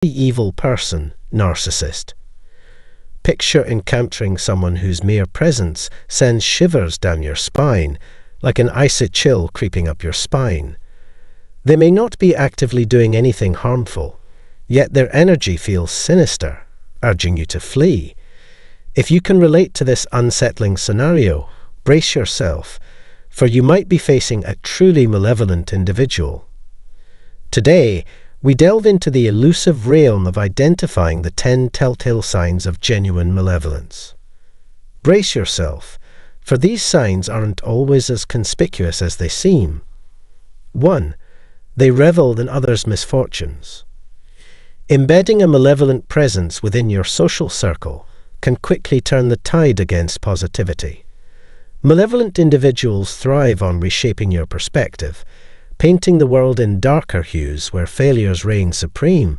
evil person, narcissist. Picture encountering someone whose mere presence sends shivers down your spine, like an icy chill creeping up your spine. They may not be actively doing anything harmful, yet their energy feels sinister, urging you to flee. If you can relate to this unsettling scenario, brace yourself, for you might be facing a truly malevolent individual. Today, we delve into the elusive realm of identifying the 10 telltale signs of genuine malevolence. Brace yourself, for these signs aren't always as conspicuous as they seem. 1. They revel in others' misfortunes. Embedding a malevolent presence within your social circle can quickly turn the tide against positivity. Malevolent individuals thrive on reshaping your perspective, painting the world in darker hues where failures reign supreme.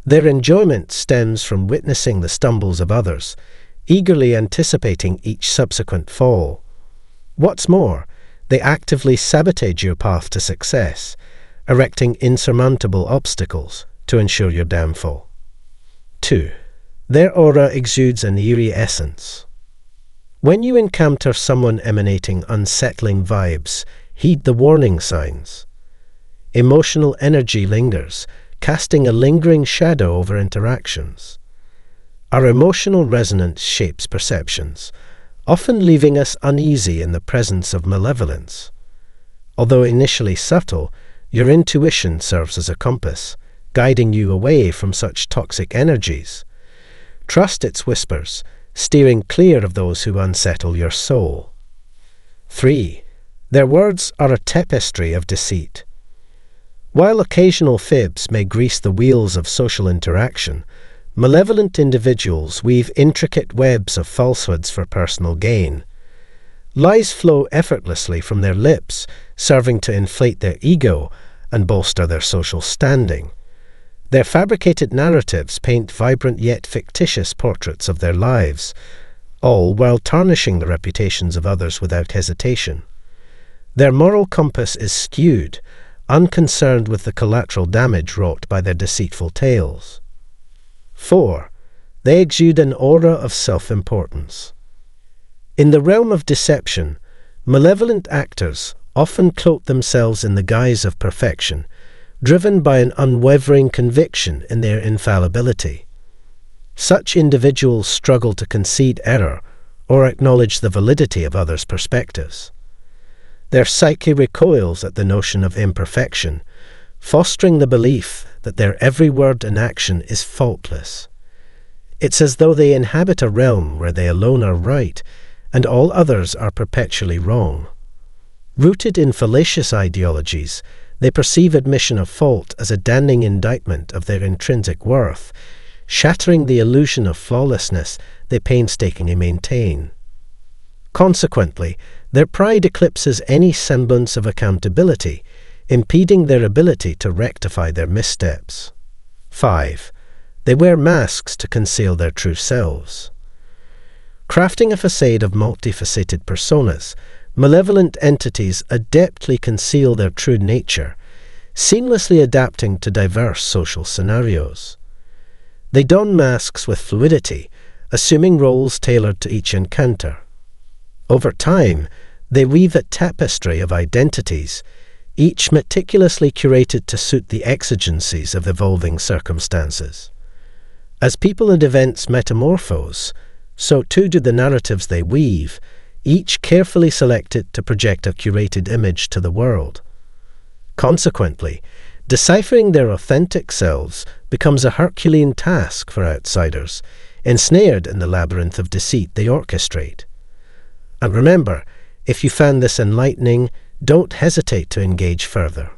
Their enjoyment stems from witnessing the stumbles of others, eagerly anticipating each subsequent fall. What's more, they actively sabotage your path to success, erecting insurmountable obstacles to ensure your downfall. 2. Their aura exudes an eerie essence. When you encounter someone emanating unsettling vibes, heed the warning signs. Emotional energy lingers, casting a lingering shadow over interactions. Our emotional resonance shapes perceptions, often leaving us uneasy in the presence of malevolence. Although initially subtle, your intuition serves as a compass, guiding you away from such toxic energies. Trust its whispers, steering clear of those who unsettle your soul. 3. Their words are a tapestry of deceit. While occasional fibs may grease the wheels of social interaction, malevolent individuals weave intricate webs of falsehoods for personal gain. Lies flow effortlessly from their lips, serving to inflate their ego and bolster their social standing. Their fabricated narratives paint vibrant yet fictitious portraits of their lives, all while tarnishing the reputations of others without hesitation. Their moral compass is skewed, unconcerned with the collateral damage wrought by their deceitful tales. 4. They exude an aura of self-importance. In the realm of deception, malevolent actors often cloak themselves in the guise of perfection, driven by an unwavering conviction in their infallibility. Such individuals struggle to concede error or acknowledge the validity of others' perspectives. Their psyche recoils at the notion of imperfection, fostering the belief that their every word and action is faultless. It's as though they inhabit a realm where they alone are right, and all others are perpetually wrong. Rooted in fallacious ideologies, they perceive admission of fault as a damning indictment of their intrinsic worth, shattering the illusion of flawlessness they painstakingly maintain. Consequently, their pride eclipses any semblance of accountability, impeding their ability to rectify their missteps. 5. They wear masks to conceal their true selves. Crafting a facade of multifaceted personas, malevolent entities adeptly conceal their true nature, seamlessly adapting to diverse social scenarios. They don masks with fluidity, assuming roles tailored to each encounter. Over time, they weave a tapestry of identities, each meticulously curated to suit the exigencies of evolving circumstances. As people and events metamorphose, so too do the narratives they weave, each carefully selected to project a curated image to the world. Consequently, deciphering their authentic selves becomes a Herculean task for outsiders, ensnared in the labyrinth of deceit they orchestrate. And remember, if you found this enlightening, don't hesitate to engage further.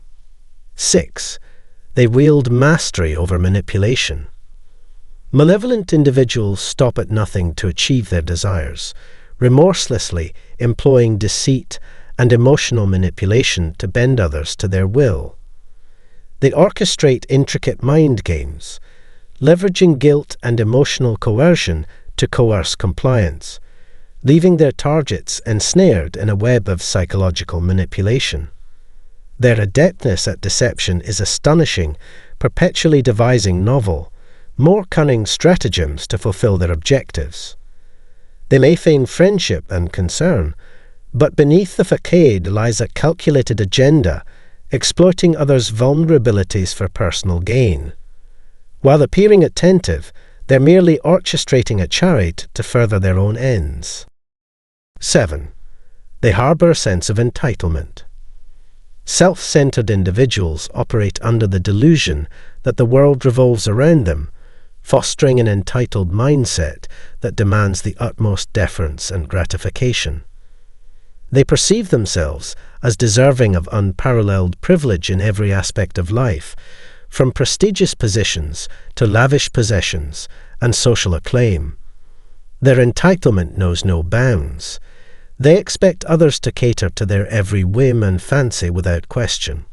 6. They wield mastery over manipulation. Malevolent individuals stop at nothing to achieve their desires, remorselessly employing deceit and emotional manipulation to bend others to their will. They orchestrate intricate mind games, leveraging guilt and emotional coercion to coerce compliance, leaving their targets ensnared in a web of psychological manipulation. Their adeptness at deception is astonishing, perpetually devising novel, more cunning stratagems to fulfill their objectives. They may feign friendship and concern, but beneath the facade lies a calculated agenda, exploiting others' vulnerabilities for personal gain. While appearing attentive, they're merely orchestrating a chariot to further their own ends. 7. They harbour a sense of entitlement. Self-centered individuals operate under the delusion that the world revolves around them, fostering an entitled mindset that demands the utmost deference and gratification. They perceive themselves as deserving of unparalleled privilege in every aspect of life, from prestigious positions to lavish possessions and social acclaim. Their entitlement knows no bounds. They expect others to cater to their every whim and fancy without question.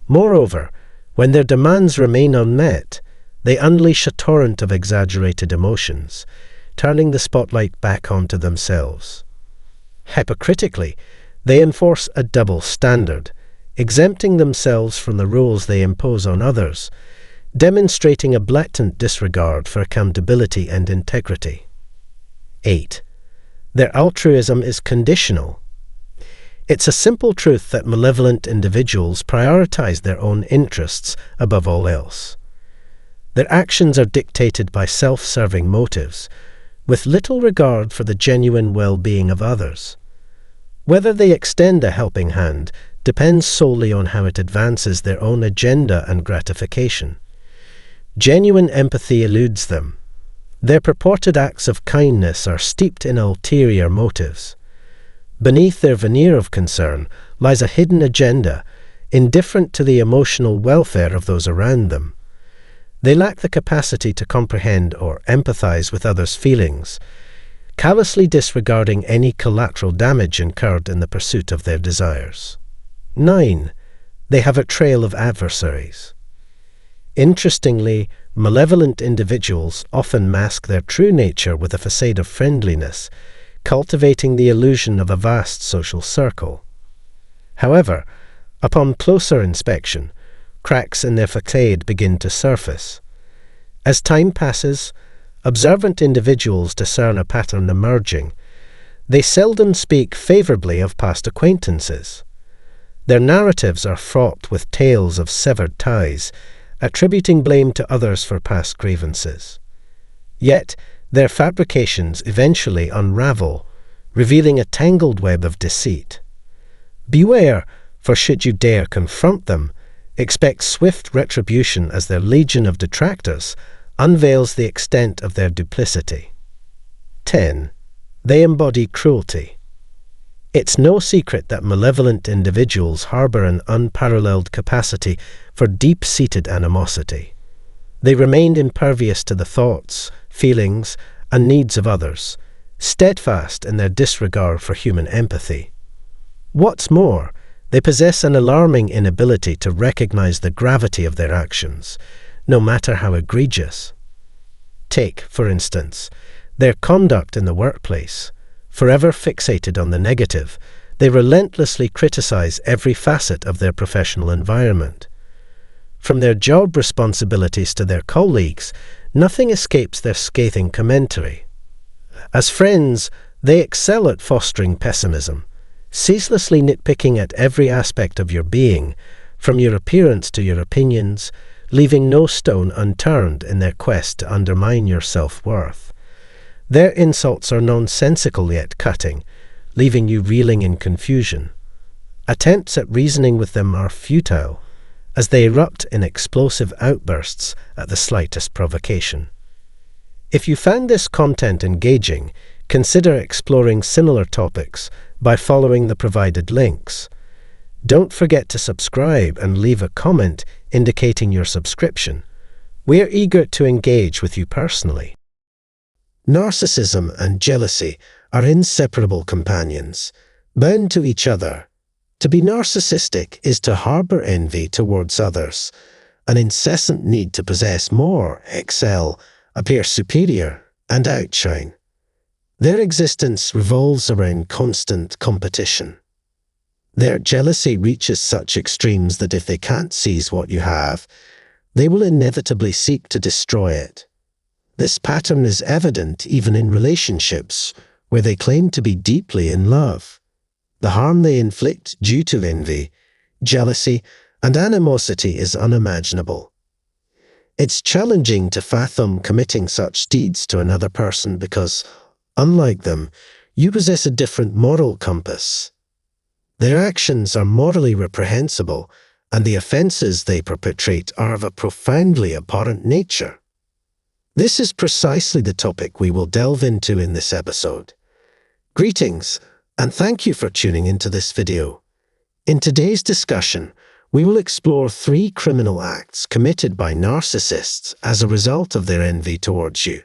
Moreover, when their demands remain unmet, they unleash a torrent of exaggerated emotions, turning the spotlight back onto themselves. Hypocritically, they enforce a double standard, exempting themselves from the rules they impose on others, demonstrating a blatant disregard for accountability and integrity. 8. Their altruism is conditional. It's a simple truth that malevolent individuals prioritize their own interests above all else. Their actions are dictated by self-serving motives, with little regard for the genuine well-being of others. Whether they extend a helping hand depends solely on how it advances their own agenda and gratification. Genuine empathy eludes them. Their purported acts of kindness are steeped in ulterior motives. Beneath their veneer of concern lies a hidden agenda, indifferent to the emotional welfare of those around them. They lack the capacity to comprehend or empathize with others' feelings, callously disregarding any collateral damage incurred in the pursuit of their desires. 9. They have a trail of adversaries. Interestingly, malevolent individuals often mask their true nature with a facade of friendliness, cultivating the illusion of a vast social circle. However, upon closer inspection, cracks in their facade begin to surface. As time passes, observant individuals discern a pattern emerging. They seldom speak favourably of past acquaintances. Their narratives are fraught with tales of severed ties, attributing blame to others for past grievances. Yet, their fabrications eventually unravel, revealing a tangled web of deceit. Beware, for should you dare confront them, expect swift retribution as their legion of detractors unveils the extent of their duplicity. 10. They embody cruelty. It's no secret that malevolent individuals harbour an unparalleled capacity for deep-seated animosity. They remain impervious to the thoughts, feelings, and needs of others, steadfast in their disregard for human empathy. What's more, they possess an alarming inability to recognize the gravity of their actions, no matter how egregious. Take, for instance, their conduct in the workplace. Forever fixated on the negative, they relentlessly criticize every facet of their professional environment. From their job responsibilities to their colleagues, nothing escapes their scathing commentary. As friends, they excel at fostering pessimism, ceaselessly nitpicking at every aspect of your being, from your appearance to your opinions, leaving no stone unturned in their quest to undermine your self-worth. Their insults are nonsensical yet cutting, leaving you reeling in confusion. Attempts at reasoning with them are futile, as they erupt in explosive outbursts at the slightest provocation. If you found this content engaging, consider exploring similar topics by following the provided links. Don't forget to subscribe and leave a comment indicating your subscription. We are eager to engage with you personally. Narcissism and jealousy are inseparable companions, bound to each other. To be narcissistic is to harbour envy towards others, an incessant need to possess more, excel, appear superior, and outshine. Their existence revolves around constant competition. Their jealousy reaches such extremes that if they can't seize what you have, they will inevitably seek to destroy it. This pattern is evident even in relationships where they claim to be deeply in love. The harm they inflict due to envy, jealousy, and animosity is unimaginable. It's challenging to fathom committing such deeds to another person because, unlike them, you possess a different moral compass. Their actions are morally reprehensible, and the offenses they perpetrate are of a profoundly abhorrent nature. This is precisely the topic we will delve into in this episode. Greetings, and thank you for tuning into this video. In today's discussion, we will explore 3 criminal acts committed by narcissists as a result of their envy towards you.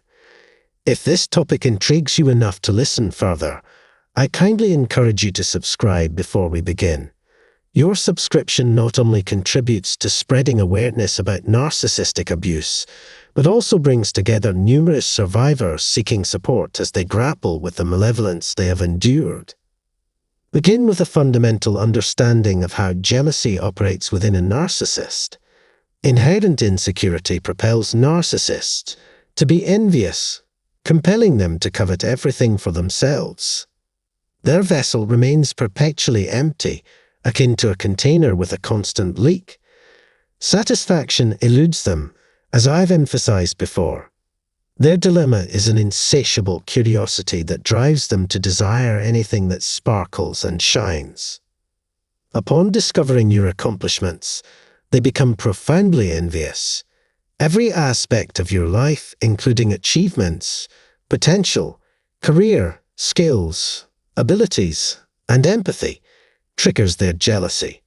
If this topic intrigues you enough to listen further, I kindly encourage you to subscribe before we begin. Your subscription not only contributes to spreading awareness about narcissistic abuse, but also brings together numerous survivors seeking support as they grapple with the malevolence they have endured. Begin with a fundamental understanding of how jealousy operates within a narcissist. Inherent insecurity propels narcissists to be envious, compelling them to covet everything for themselves. Their vessel remains perpetually empty, akin to a container with a constant leak. Satisfaction eludes them, as I've emphasized before. Their dilemma is an insatiable curiosity that drives them to desire anything that sparkles and shines. Upon discovering your accomplishments, they become profoundly envious. Every aspect of your life, including achievements, potential, career, skills, abilities, and empathy, triggers their jealousy.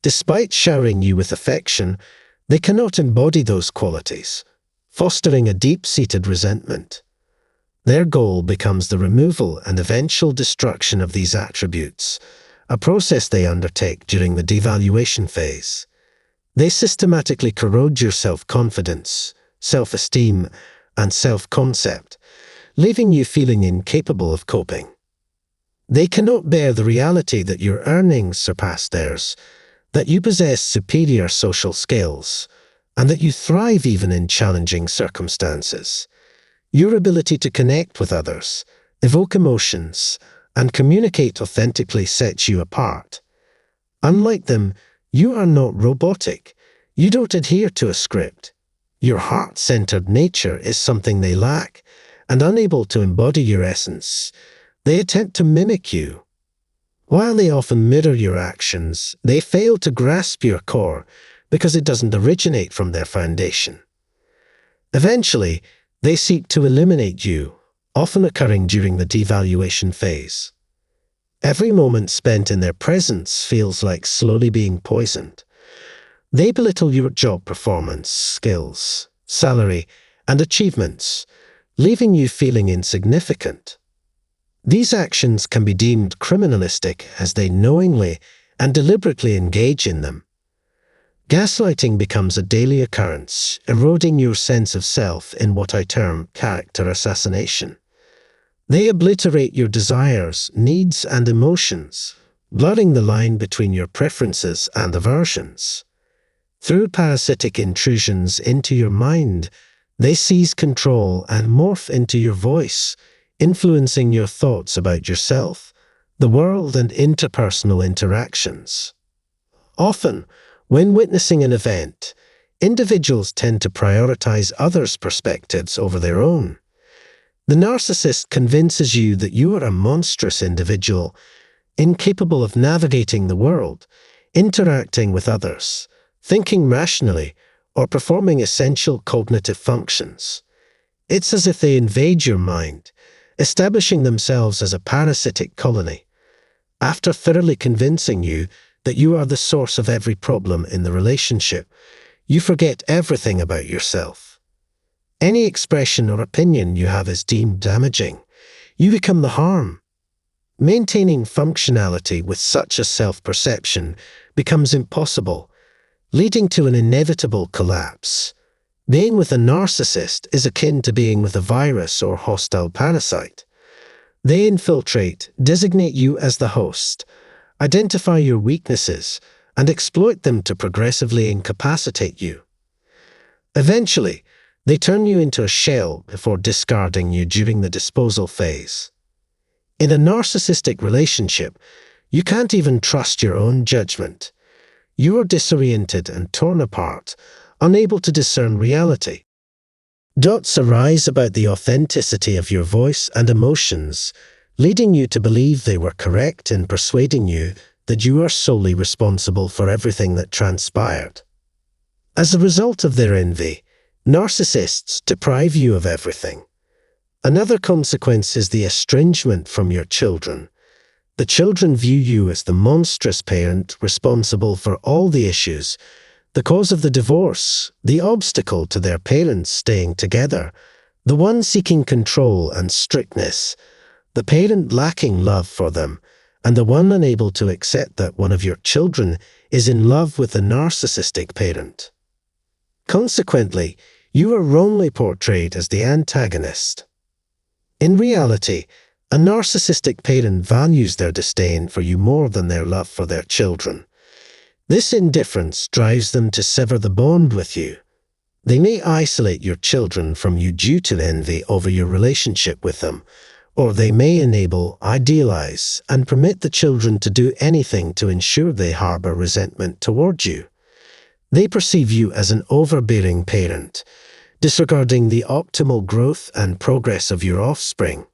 Despite showering you with affection, they cannot embody those qualities, fostering a deep-seated resentment. Their goal becomes the removal and eventual destruction of these attributes, a process they undertake during the devaluation phase. They systematically corrode your self-confidence, self-esteem, and self-concept, leaving you feeling incapable of coping. They cannot bear the reality that your earnings surpass theirs, that you possess superior social skills, and that you thrive even in challenging circumstances. Your ability to connect with others, evoke emotions, and communicate authentically sets you apart. Unlike them, you are not robotic. You don't adhere to a script. Your heart-centered nature is something they lack, and unable to embody your essence, they attempt to mimic you. While they often mirror your actions, they fail to grasp your core because it doesn't originate from their foundation. Eventually, they seek to eliminate you, often occurring during the devaluation phase. Every moment spent in their presence feels like slowly being poisoned. They belittle your job performance, skills, salary, and achievements, leaving you feeling insignificant. These actions can be deemed criminalistic as they knowingly and deliberately engage in them. Gaslighting becomes a daily occurrence, eroding your sense of self in what I term character assassination. They obliterate your desires, needs, and emotions, blurring the line between your preferences and aversions. Through parasitic intrusions into your mind, they seize control and morph into your voice, influencing your thoughts about yourself, the world, and interpersonal interactions. Often, when witnessing an event, individuals tend to prioritize others' perspectives over their own. The narcissist convinces you that you are a monstrous individual, incapable of navigating the world, interacting with others, thinking rationally, or performing essential cognitive functions. It's as if they invade your mind, establishing themselves as a parasitic colony. After thoroughly convincing you that you are the source of every problem in the relationship, you forget everything about yourself. Any expression or opinion you have is deemed damaging. You become the harm. Maintaining functionality with such a self-perception becomes impossible, leading to an inevitable collapse. Being with a narcissist is akin to being with a virus or hostile parasite. They infiltrate, designate you as the host, identify your weaknesses, and exploit them to progressively incapacitate you. Eventually, they turn you into a shell before discarding you during the disposal phase. In a narcissistic relationship, you can't even trust your own judgment. You are disoriented and torn apart, unable to discern reality. Doubts arise about the authenticity of your voice and emotions, leading you to believe they were correct in persuading you that you are solely responsible for everything that transpired. As a result of their envy, narcissists deprive you of everything. Another consequence is the estrangement from your children. The children view you as the monstrous parent responsible for all the issues, the cause of the divorce, the obstacle to their parents staying together, the one seeking control and strictness, the parent lacking love for them, and the one unable to accept that one of your children is in love with a narcissistic parent. Consequently, you are wrongly portrayed as the antagonist. In reality, a narcissistic parent values their disdain for you more than their love for their children. This indifference drives them to sever the bond with you. They may isolate your children from you due to envy over your relationship with them, or they may enable, idealize, and permit the children to do anything to ensure they harbor resentment toward you. They perceive you as an overbearing parent, disregarding the optimal growth and progress of your offspring.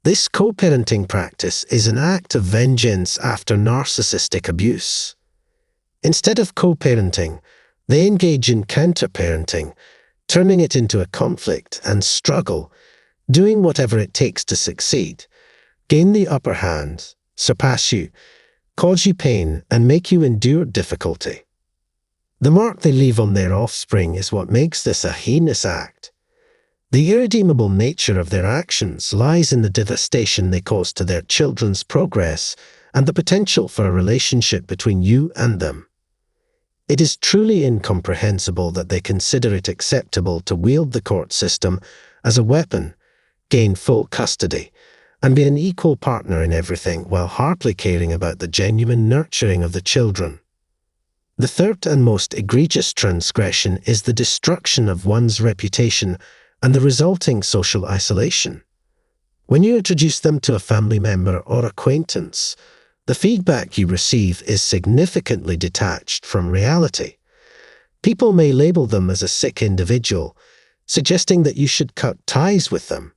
This co-parenting practice is an act of vengeance after narcissistic abuse. Instead of co-parenting, they engage in counter-parenting, turning it into a conflict and struggle, doing whatever it takes to succeed, gain the upper hand, surpass you, cause you pain, and make you endure difficulty. The mark they leave on their offspring is what makes this a heinous act. The irredeemable nature of their actions lies in the devastation they cause to their children's progress and the potential for a relationship between you and them. It is truly incomprehensible that they consider it acceptable to wield the court system as a weapon, gain full custody, and be an equal partner in everything while hardly caring about the genuine nurturing of the children. The third and most egregious transgression is the destruction of one's reputation and the resulting social isolation. When you introduce them to a family member or acquaintance, the feedback you receive is significantly detached from reality. People may label them as a sick individual, suggesting that you should cut ties with them.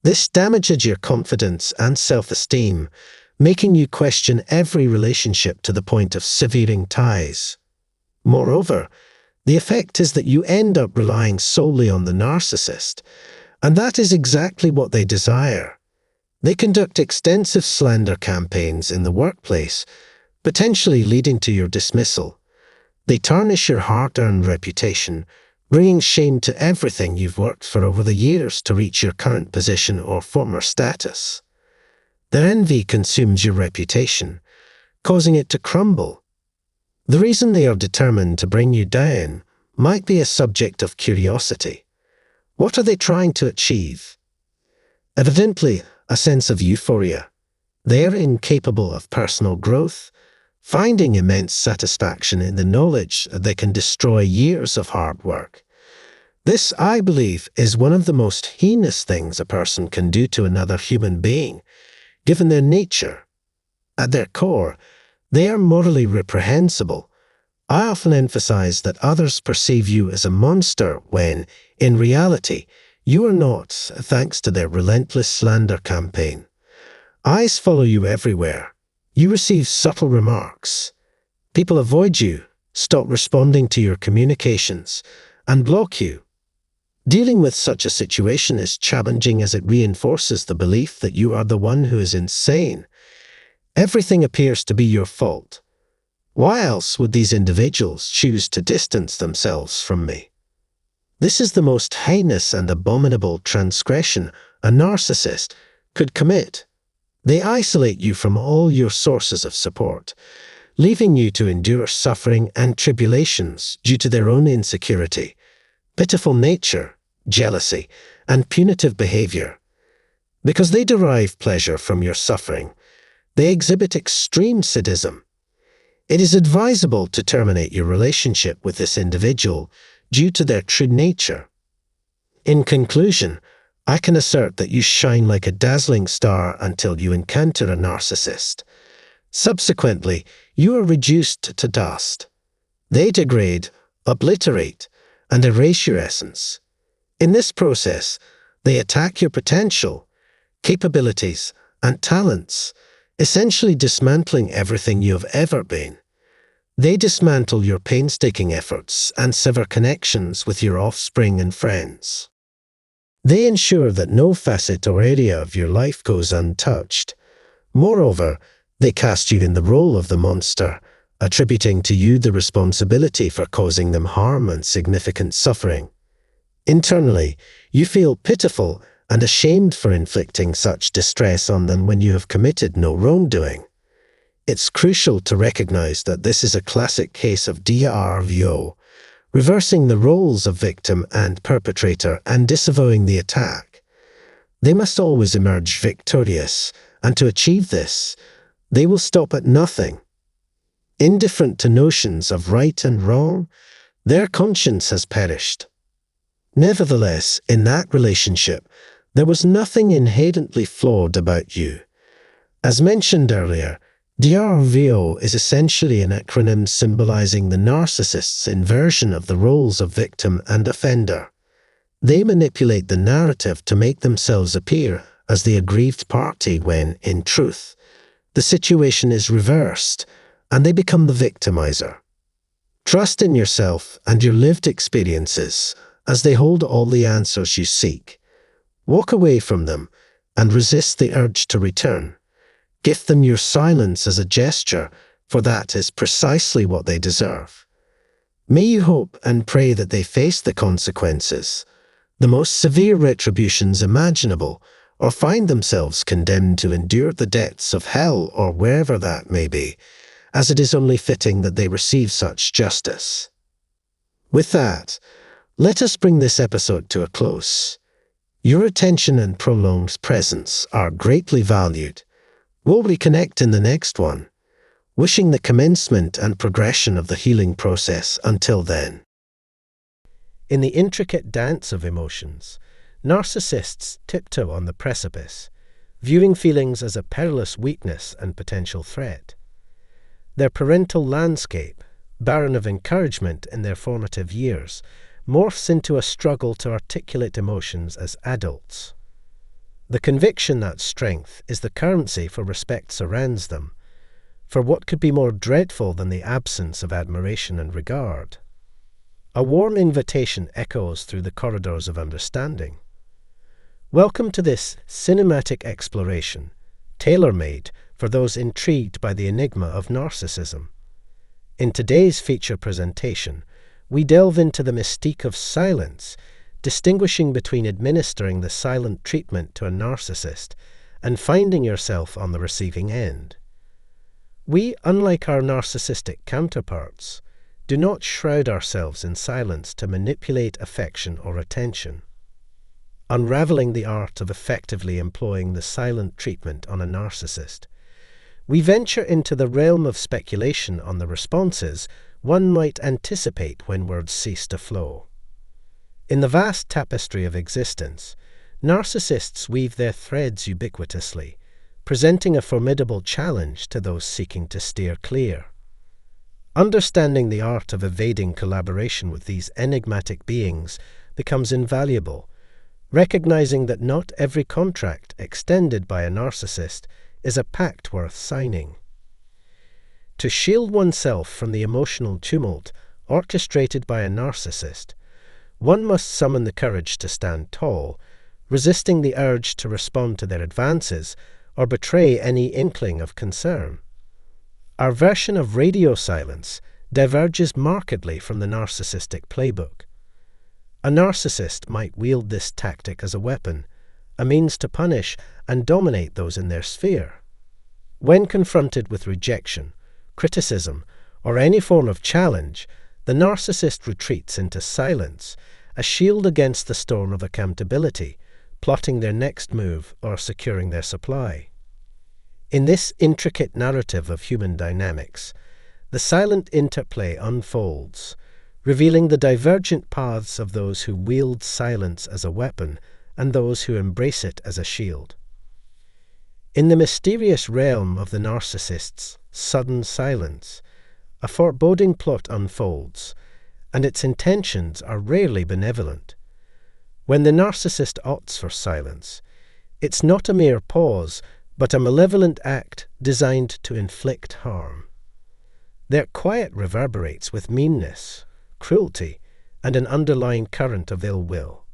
This damages your confidence and self-esteem, making you question every relationship to the point of severing ties. Moreover, the effect is that you end up relying solely on the narcissist, and that is exactly what they desire. They conduct extensive slander campaigns in the workplace, potentially leading to your dismissal. They tarnish your hard-earned reputation, bringing shame to everything you've worked for over the years to reach your current position or former status. Their envy consumes your reputation, causing it to crumble. The reason they are determined to bring you down might be a subject of curiosity. What are they trying to achieve? Evidently, a sense of euphoria. They are incapable of personal growth, finding immense satisfaction in the knowledge that they can destroy years of hard work. This, I believe, is one of the most heinous things a person can do to another human being, given their nature. At their core, they are morally reprehensible. I often emphasize that others perceive you as a monster when, in reality, you are not, thanks to their relentless slander campaign. Eyes follow you everywhere. You receive subtle remarks. People avoid you, stop responding to your communications, and block you. Dealing with such a situation is challenging as it reinforces the belief that you are the one who is insane. Everything appears to be your fault. Why else would these individuals choose to distance themselves from me? This is the most heinous and abominable transgression a narcissist could commit. They isolate you from all your sources of support, leaving you to endure suffering and tribulations due to their own insecurity, pitiful nature, jealousy, and punitive behavior. Because they derive pleasure from your suffering, they exhibit extreme sadism. It is advisable to terminate your relationship with this individual due to their true nature. In conclusion, I can assert that you shine like a dazzling star until you encounter a narcissist. Subsequently, you are reduced to dust. They degrade, obliterate, and erase your essence. In this process, they attack your potential, capabilities, and talents, essentially dismantling everything you have ever been. They dismantle your painstaking efforts and sever connections with your offspring and friends. They ensure that no facet or area of your life goes untouched. Moreover, they cast you in the role of the monster, attributing to you the responsibility for causing them harm and significant suffering. Internally, you feel pitiful and ashamed for inflicting such distress on them when you have committed no wrongdoing. It's crucial to recognize that this is a classic case of DRVO, reversing the roles of victim and perpetrator and disavowing the attack. They must always emerge victorious, and to achieve this, they will stop at nothing. Indifferent to notions of right and wrong, their conscience has perished. Nevertheless, in that relationship, there was nothing inherently flawed about you. As mentioned earlier, DRVO is essentially an acronym symbolizing the narcissist's inversion of the roles of victim and offender. They manipulate the narrative to make themselves appear as the aggrieved party when, in truth, the situation is reversed, and they become the victimizer. Trust in yourself and your lived experiences, as they hold all the answers you seek. Walk away from them and resist the urge to return. Give them your silence as a gesture, for that is precisely what they deserve. May you hope and pray that they face the consequences, the most severe retributions imaginable, or find themselves condemned to endure the depths of hell or wherever that may be, as it is only fitting that they receive such justice. With that, let us bring this episode to a close. Your attention and prolonged presence are greatly valued. We'll reconnect in the next one, wishing the commencement and progression of the healing process until then. In the intricate dance of emotions, narcissists tiptoe on the precipice, viewing feelings as a perilous weakness and potential threat. Their parental landscape, barren of encouragement in their formative years, morphs into a struggle to articulate emotions as adults. The conviction that strength is the currency for respect surrounds them, for what could be more dreadful than the absence of admiration and regard? A warm invitation echoes through the corridors of understanding. Welcome to this cinematic exploration, tailor-made for those intrigued by the enigma of narcissism. In today's feature presentation, we delve into the mystique of silence, distinguishing between administering the silent treatment to a narcissist and finding yourself on the receiving end. We, unlike our narcissistic counterparts, do not shroud ourselves in silence to manipulate affection or attention. Unraveling the art of effectively employing the silent treatment on a narcissist, we venture into the realm of speculation on the responses one might anticipate when words cease to flow. In the vast tapestry of existence, narcissists weave their threads ubiquitously, presenting a formidable challenge to those seeking to steer clear. Understanding the art of evading collaboration with these enigmatic beings becomes invaluable, recognizing that not every contract extended by a narcissist is a pact worth signing. To shield oneself from the emotional tumult orchestrated by a narcissist, one must summon the courage to stand tall, resisting the urge to respond to their advances or betray any inkling of concern. Our version of radio silence diverges markedly from the narcissistic playbook. A narcissist might wield this tactic as a weapon, a means to punish and dominate those in their sphere. When confronted with rejection, criticism, or any form of challenge, the narcissist retreats into silence, a shield against the storm of accountability, plotting their next move or securing their supply. In this intricate narrative of human dynamics, the silent interplay unfolds, revealing the divergent paths of those who wield silence as a weapon and those who embrace it as a shield. In the mysterious realm of the narcissist's sudden silence, a foreboding plot unfolds, and its intentions are rarely benevolent. When the narcissist opts for silence, it's not a mere pause, but a malevolent act designed to inflict harm. Their quiet reverberates with meanness, cruelty, and an underlying current of ill will.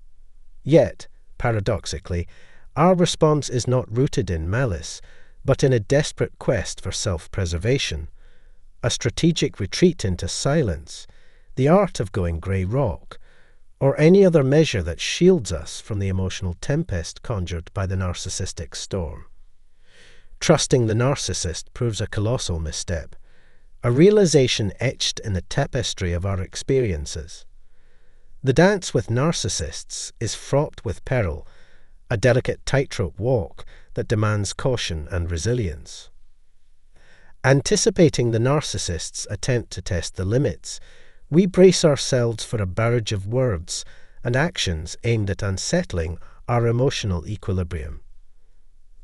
Yet, paradoxically, our response is not rooted in malice, but in a desperate quest for self-preservation, a strategic retreat into silence, the art of going grey rock, or any other measure that shields us from the emotional tempest conjured by the narcissistic storm. Trusting the narcissist proves a colossal misstep, a realization etched in the tapestry of our experiences. The dance with narcissists is fraught with peril, a delicate tightrope walk that demands caution and resilience. Anticipating the narcissist's attempt to test the limits, we brace ourselves for a barrage of words and actions aimed at unsettling our emotional equilibrium.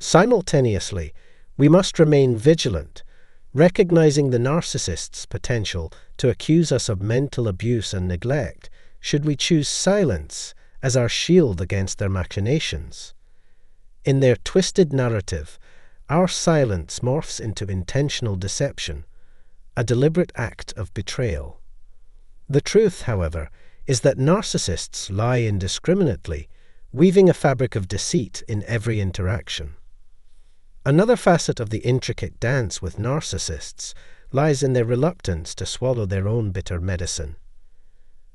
Simultaneously, we must remain vigilant, recognizing the narcissist's potential to accuse us of mental abuse and neglect should we choose silence as our shield against their machinations. In their twisted narrative, our silence morphs into intentional deception, a deliberate act of betrayal. The truth, however, is that narcissists lie indiscriminately, weaving a fabric of deceit in every interaction. Another facet of the intricate dance with narcissists lies in their reluctance to swallow their own bitter medicine.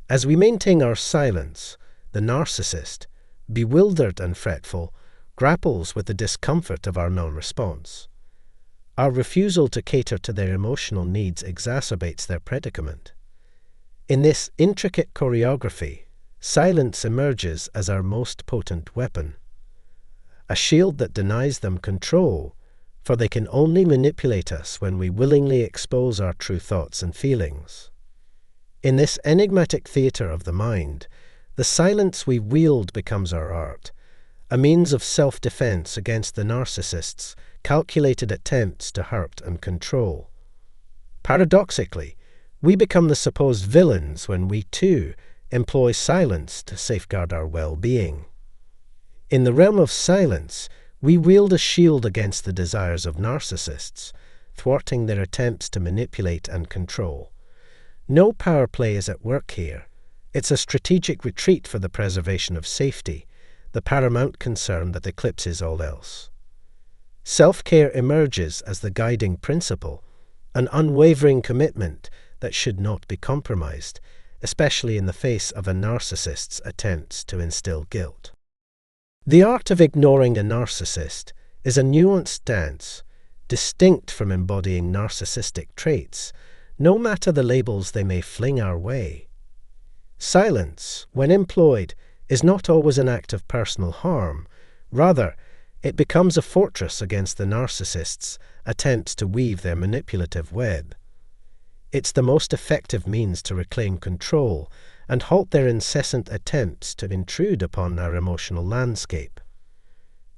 As we maintain our silence, the narcissist, bewildered and fretful, grapples with the discomfort of our non-response. Our refusal to cater to their emotional needs exacerbates their predicament. In this intricate choreography, silence emerges as our most potent weapon, a shield that denies them control, for they can only manipulate us when we willingly expose our true thoughts and feelings. In this enigmatic theatre of the mind, the silence we wield becomes our art, a means of self-defense against the narcissist's calculated attempts to hurt and control. Paradoxically, we become the supposed villains when we, too, employ silence to safeguard our well-being. In the realm of silence, we wield a shield against the desires of narcissists, thwarting their attempts to manipulate and control. No power play is at work here. It's a strategic retreat for the preservation of safety, the paramount concern that eclipses all else. Self-care emerges as the guiding principle, an unwavering commitment that should not be compromised, especially in the face of a narcissist's attempts to instill guilt. The art of ignoring a narcissist is a nuanced dance, distinct from embodying narcissistic traits, no matter the labels they may fling our way. Silence, when employed, is not always an act of personal harm. Rather, it becomes a fortress against the narcissist's attempts to weave their manipulative web. It's the most effective means to reclaim control and halt their incessant attempts to intrude upon our emotional landscape.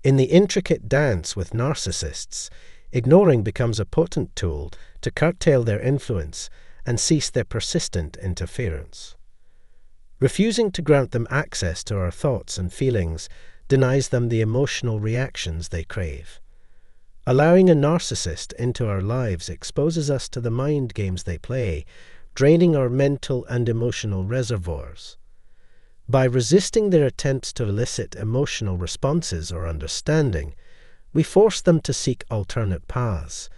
In the intricate dance with narcissists, ignoring becomes a potent tool to curtail their influence and cease their persistent interference. Refusing to grant them access to our thoughts and feelings denies them the emotional reactions they crave. Allowing a narcissist into our lives exposes us to the mind games they play, draining our mental and emotional reservoirs. By resisting their attempts to elicit emotional responses or understanding, we force them to seek alternate paths,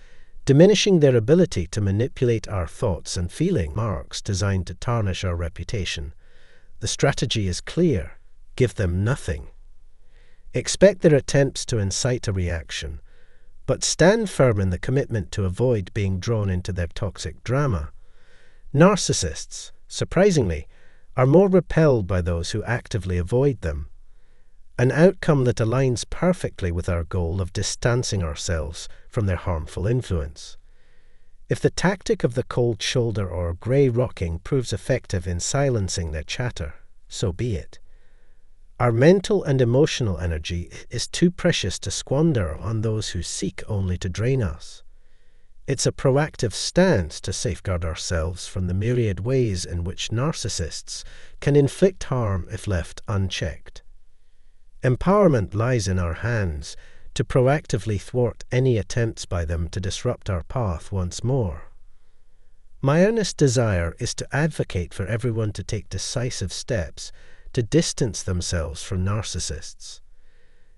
diminishing their ability to manipulate our thoughts and feeling marks designed to tarnish our reputation. The strategy is clear: give them nothing. Expect their attempts to incite a reaction, but stand firm in the commitment to avoid being drawn into their toxic drama. Narcissists, surprisingly, are more repelled by those who actively avoid them, an outcome that aligns perfectly with our goal of distancing ourselves from their harmful influence. If the tactic of the cold shoulder or grey rocking proves effective in silencing their chatter, so be it. Our mental and emotional energy is too precious to squander on those who seek only to drain us. It's a proactive stance to safeguard ourselves from the myriad ways in which narcissists can inflict harm if left unchecked. Empowerment lies in our hands to proactively thwart any attempts by them to disrupt our path once more. My earnest desire is to advocate for everyone to take decisive steps to distance themselves from narcissists.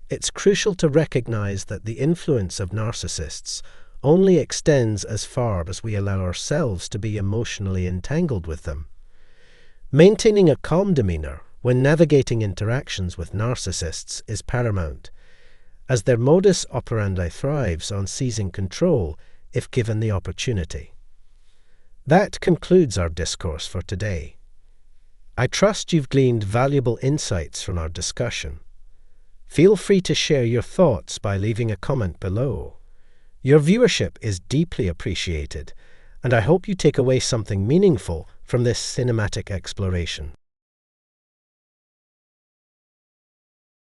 It's crucial to recognize that the influence of narcissists only extends as far as we allow ourselves to be emotionally entangled with them. Maintaining a calm demeanor when navigating interactions with narcissists is paramount, as their modus operandi thrives on seizing control if given the opportunity. That concludes our discourse for today. I trust you've gleaned valuable insights from our discussion. Feel free to share your thoughts by leaving a comment below. Your viewership is deeply appreciated, and I hope you take away something meaningful from this cinematic exploration.